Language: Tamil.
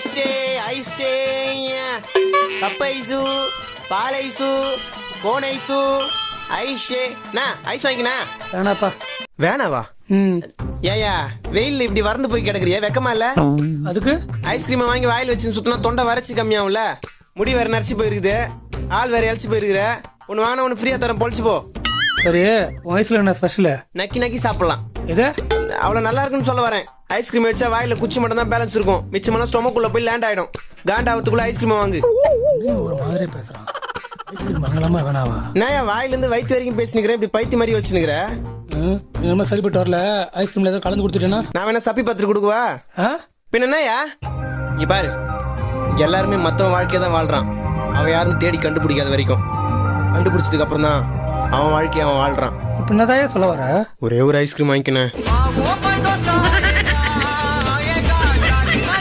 ஐஸே ஐஸே கப் ஐஸு பால் ஐஸு கோன் ஐஸு ஐஷே ஐஸ் வாங்கினா வேணாப்பா. வேணாவா? ஏயா வெயில்ல இப்படி வறண்டு போய் கிடக்குறியா, வெக்கமா இல்ல? அதுக்கு ஐஸ்கிரீமை வாங்கி வாயில் வச்சு சுத்தினா தொண்டை வறட்சி கம்மியாகும்ல, முடி வேற நரைச்சு போயிருக்குது, ஆள் வேற இழைச்சி போயிருக்குற. ஒன்னு வாங்கினா ஒன்னு ஃப்ரீயா தரேன், பொழிச்சு போ. சரி, உன் வயசுல என்ன ஸ்பெஷல்? நக்கி நக்கி சாப்பிடலாம். எது அவ்வளவு நல்லா இருக்குன்னு சொல்ல வரேன். ஐஸ்கிரீம் வச்சா வாயில குச்சி மட்டும் தான் பேலன்ஸ் இருக்கும், மிச்சமான ஸ்டொமக்குள்ள போய் லேண்ட் ஆயிடும். காண்டாவத்துக்குள்ள ஐஸ்கிரீம் வாங்கு. ஒரு மாதிரி பேசுறான். ஐஸ்கிரீம் வாங்கலாமா வேணாவா? நான் வாயில இருந்து வயிற்று வரைக்கும் பேசினுக்கிறேன், இப்படி பைத்தி மாதிரி வச்சுனுக்கிற. என்ன சரிப்பட்டு வரல? ஐஸ்கிரீம்ல ஏதாவது கலந்து கொடுத்துட்டேன்னா நான் வேணா சப்பி பத்திரி கொடுக்குவா? பின்ன என்னயா நீ பாரு, எல்லாருமே மத்தவன் வாழ்க்கையை தான் வாழ்றான், அவன் யாரும் தேடி கண்டுபிடிக்காத வரைக்கும். கண்டுபிடிச்சதுக்கு அப்புறம் தான் அவன் வாழ்க்கையை அவன் வாழ்றான். இப்ப என்னதான் சொல்ல வர? ஒரே ஒரு ஐஸ்கிரீம் வாங்கிக்கினேன்.